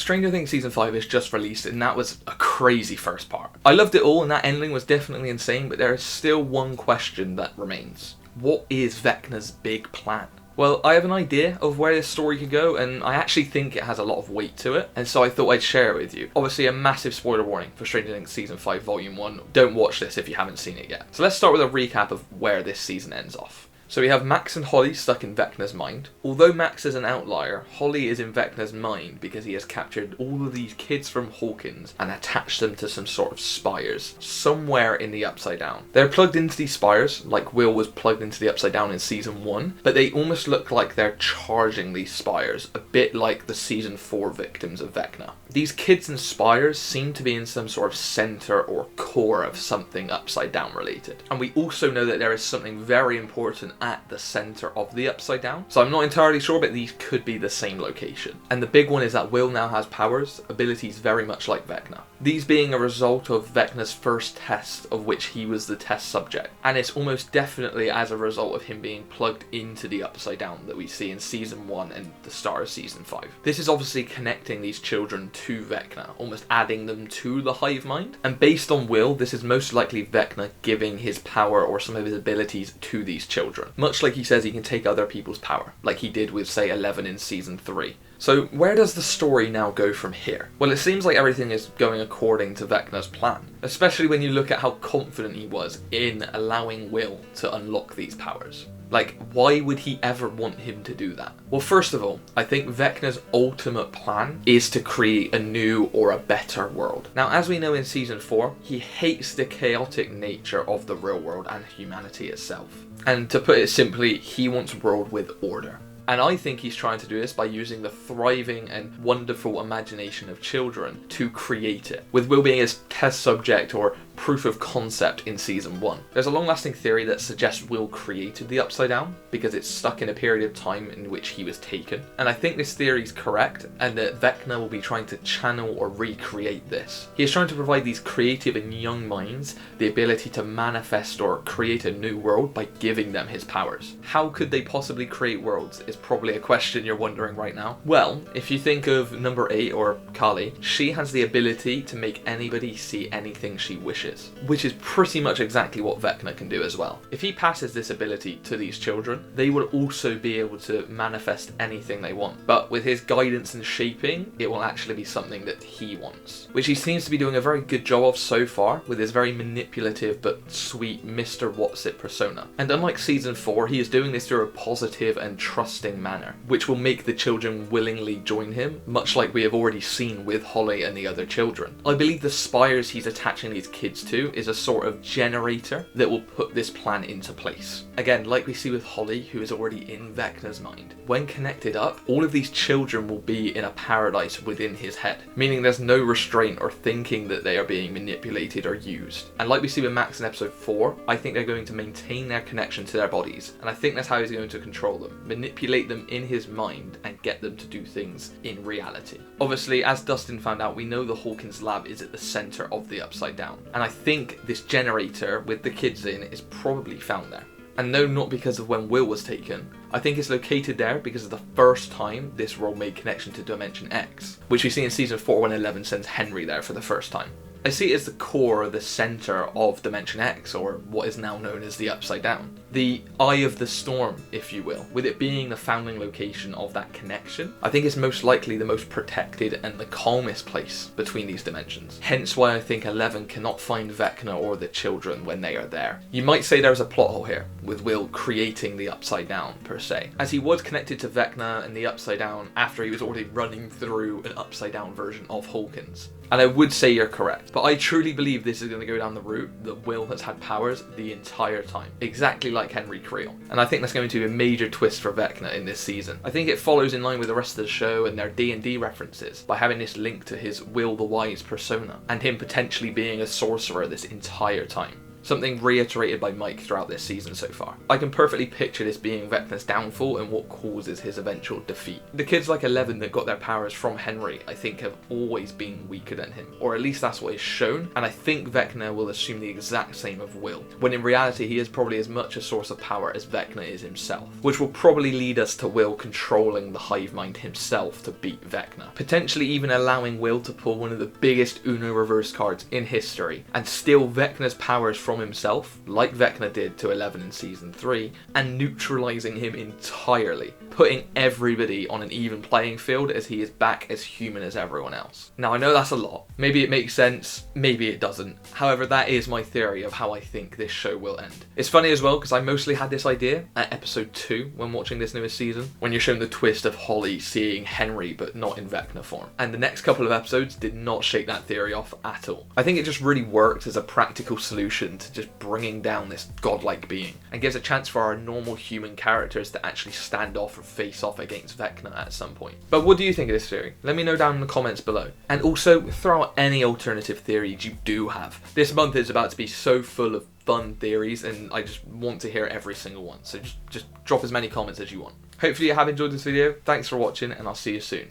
Stranger Things Season 5 is just released, and that was a crazy first part. I loved it all, and that ending was definitely insane, but there is still one question that remains. What is Vecna's big plan? Well, I have an idea of where this story could go, and I actually think it has a lot of weight to it, and so I thought I'd share it with you. Obviously, a massive spoiler warning for Stranger Things Season 5 Volume 1. Don't watch this if you haven't seen it yet. So let's start with a recap of where this season ends off. So we have Max and Holly stuck in Vecna's mind. Although Max is an outlier, Holly is in Vecna's mind because he has captured all of these kids from Hawkins and attached them to some sort of spires somewhere in the Upside Down. They're plugged into these spires, like Will was plugged into the Upside Down in Season 1, but they almost look like they're charging these spires, a bit like the Season 4 victims of Vecna. These kids and spires seem to be in some sort of center or core of something Upside Down related. And we also know that there is something very important at the center of the Upside Down. So I'm not entirely sure, but these could be the same location. And the big one is that Will now has powers, abilities very much like Vecna. These being a result of Vecna's first test, of which he was the test subject. And it's almost definitely as a result of him being plugged into the Upside Down that we see in Season 1 and the start of Season 5. This is obviously connecting these children to Vecna, almost adding them to the hive mind. And based on Will, this is most likely Vecna giving his power or some of his abilities to these children. Much like he says he can take other people's power, like he did with, say, 11 in Season 3. So where does the story now go from here? Well, it seems like everything is going according to Vecna's plan, especially when you look at how confident he was in allowing Will to unlock these powers. Like, why would he ever want him to do that? Well, first of all, I think Vecna's ultimate plan is to create a new or a better world. Now, as we know in Season 4, he hates the chaotic nature of the real world and humanity itself. And to put it simply, he wants a world with order. And I think he's trying to do this by using the thriving and wonderful imagination of children to create it, with Will being his test subject or proof of concept in Season 1. There's a long-lasting theory that suggests Will created the Upside Down because it's stuck in a period of time in which he was taken. And I think this theory is correct, and that Vecna will be trying to channel or recreate this. He is trying to provide these creative and young minds the ability to manifest or create a new world by giving them his powers. How could they possibly create worlds is probably a question you're wondering right now. Well, if you think of number 8 or Kali, she has the ability to make anybody see anything she wishes, which is pretty much exactly what Vecna can do as well. If he passes this ability to these children, they will also be able to manifest anything they want. But with his guidance and shaping, it will actually be something that he wants, which he seems to be doing a very good job of so far with his very manipulative but sweet Mr. What's-It persona. And unlike Season 4, he is doing this through a positive and trusting manner, which will make the children willingly join him, much like we have already seen with Holly and the other children. I believe the spires he's attaching these kids to is a sort of generator that will put this plan into place. Again, like we see with Holly, who is already in Vecna's mind. When connected up, all of these children will be in a paradise within his head, meaning there's no restraint or thinking that they are being manipulated or used. And like we see with Max in Episode 4, I think they're going to maintain their connection to their bodies, and I think that's how he's going to control them, manipulate them in his mind and get them to do things in reality. Obviously, as Dustin found out, we know the Hawkins lab is at the center of the Upside Down, and I think this generator with the kids in is probably found there. And no, not because of when Will was taken. I think it's located there because of the first time this role made connection to Dimension X, which we see in Season 4 when 11 sends Henry there for the first time. I see it as the core, the center of Dimension X, or what is now known as the Upside Down. The eye of the storm, if you will, with it being the founding location of that connection. I think it's most likely the most protected and the calmest place between these dimensions. Hence why I think 11 cannot find Vecna or the children when they are there. You might say there's a plot hole here, with Will creating the Upside Down, per se, as he was connected to Vecna and the Upside Down after he was already running through an Upside Down version of Hawkins. And I would say you're correct, but I truly believe this is going to go down the route that Will has had powers the entire time, exactly like Henry Creel. And I think that's going to be a major twist for Vecna in this season. I think it follows in line with the rest of the show and their D&D references by having this link to his Will the Wise persona, and him potentially being a sorcerer this entire time. something reiterated by Mike throughout this season so far. I can perfectly picture this being Vecna's downfall and what causes his eventual defeat. The kids like 11 that got their powers from Henry, I think, have always been weaker than him, or at least that's what is shown, and I think Vecna will assume the exact same of Will, when in reality he is probably as much a source of power as Vecna is himself, which will probably lead us to Will controlling the hive mind himself to beat Vecna, potentially even allowing Will to pull one of the biggest Uno reverse cards in history and steal Vecna's powers from himself, like Vecna did to 11 in season 3, and neutralizing him entirely, putting everybody on an even playing field as he is back as human as everyone else. Now I know that's a lot, maybe it makes sense, maybe it doesn't, however that is my theory of how I think this show will end. It's funny as well because I mostly had this idea at episode 2 when watching this newest season, when you're shown the twist of Holly seeing Henry but not in Vecna form, and the next couple of episodes did not shake that theory off at all. I think it just really worked as a practical solution to just bringing down this godlike being, and gives a chance for our normal human characters to actually stand off or face off against Vecna at some point. But what do you think of this theory? Let me know down in the comments below. And also, throw out any alternative theories you do have. This month is about to be so full of fun theories, and I just want to hear every single one. So just drop as many comments as you want. Hopefully you have enjoyed this video. Thanks for watching, and I'll see you soon.